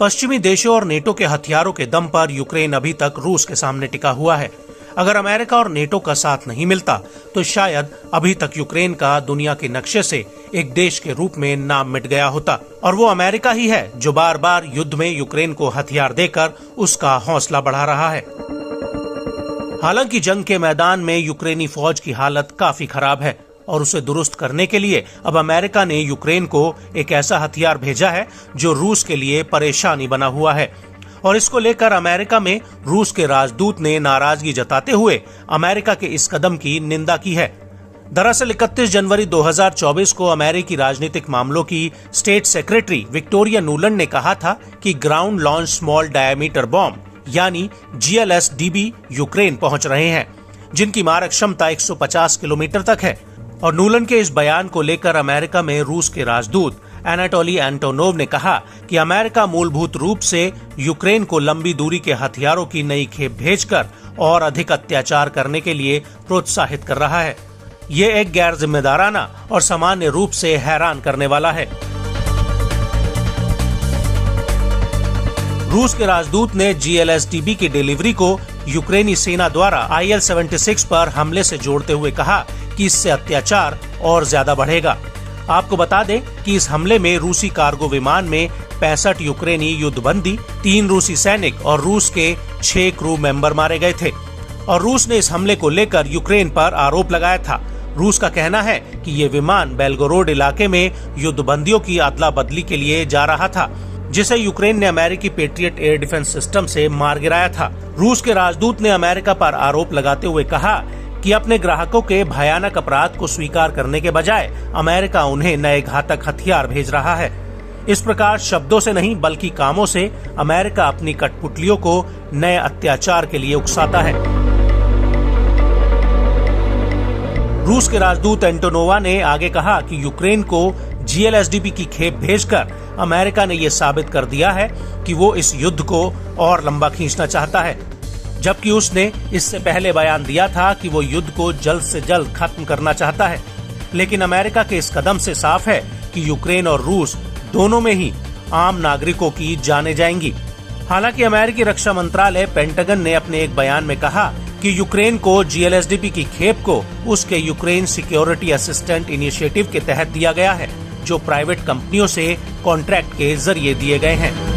पश्चिमी देशों और नेटो के हथियारों के दम पर यूक्रेन अभी तक रूस के सामने टिका हुआ है। अगर अमेरिका और नेटो का साथ नहीं मिलता तो शायद अभी तक यूक्रेन का दुनिया के नक्शे से एक देश के रूप में नाम मिट गया होता। और वो अमेरिका ही है जो बार बार युद्ध में यूक्रेन को हथियार देकर उसका हौसला बढ़ा रहा है। हालांकि जंग के मैदान में यूक्रेनी फौज की हालत काफी खराब है और उसे दुरुस्त करने के लिए अब अमेरिका ने यूक्रेन को एक ऐसा हथियार भेजा है जो रूस के लिए परेशानी बना हुआ है। और इसको लेकर अमेरिका में रूस के राजदूत ने नाराजगी जताते हुए अमेरिका के इस कदम की निंदा की है। दरअसल 31 जनवरी 2024 को अमेरिकी राजनीतिक मामलों की स्टेट सेक्रेटरी विक्टोरिया नुलैंड ने कहा था कि ground launch small diameter bomb यानी GLSDB यूक्रेन पहुंच रहे हैं, जिनकी मारक क्षमता 150 किलोमीटर तक है। और नुलैंड के इस बयान को लेकर अमेरिका में रूस के राजदूत एनाटोली एंटोनोव ने कहा कि अमेरिका मूलभूत रूप से यूक्रेन को लंबी दूरी के हथियारों की नई खेप भेजकर और अधिक अत्याचार करने के लिए प्रोत्साहित कर रहा है। ये एक गैर जिम्मेदाराना और सामान्य रूप से हैरान करने वाला है। रूस के राजदूत ने GLSDB की डिलीवरी को यूक्रेनी सेना द्वारा IL-76 पर हमले से जोड़ते हुए कहा कि इससे अत्याचार और ज्यादा बढ़ेगा। आपको बता दें कि इस हमले में रूसी कार्गो विमान में 65 यूक्रेनी युद्धबंदी, 3 रूसी सैनिक और रूस के 6 क्रू मेंबर मारे गए थे। और रूस ने इस हमले को लेकर यूक्रेन पर आरोप लगाया था। रूस का कहना है कि ये विमान बेलगोरोड इलाके में युद्धबंदियों की अदला बदली के लिए जा रहा था, जिसे यूक्रेन ने अमेरिकी पेट्रियट एयर डिफेंस सिस्टम से मार गिराया था। रूस के राजदूत ने अमेरिका पर आरोप लगाते हुए कहा कि अपने ग्राहकों के भयानक अपराध को स्वीकार करने के बजाय अमेरिका उन्हें नए घातक हथियार भेज रहा है। इस प्रकार शब्दों से नहीं बल्कि कामों से अमेरिका अपनी कठपुतलियों को नए अत्याचार के लिए उकसाता है। रूस के राजदूत एंटोनोवा ने आगे कहा कि यूक्रेन को GLSDB की खेप भेजकर अमेरिका ने ये साबित कर दिया है कि वो इस युद्ध को और लंबा खींचना चाहता है, जबकि उसने इससे पहले बयान दिया था कि वो युद्ध को जल्द से जल्द खत्म करना चाहता है। लेकिन अमेरिका के इस कदम से साफ है कि यूक्रेन और रूस दोनों में ही आम नागरिकों की जानें जाएंगी। हालांकि अमेरिकी रक्षा मंत्रालय पेंटागन ने अपने एक बयान में कहा कि यूक्रेन को GLSDB की खेप को उसके यूक्रेन सिक्योरिटी असिस्टेंट इनिशिएटिव के तहत दिया गया है, जो प्राइवेट कंपनियों से कॉन्ट्रैक्ट के जरिए दिए गए हैं।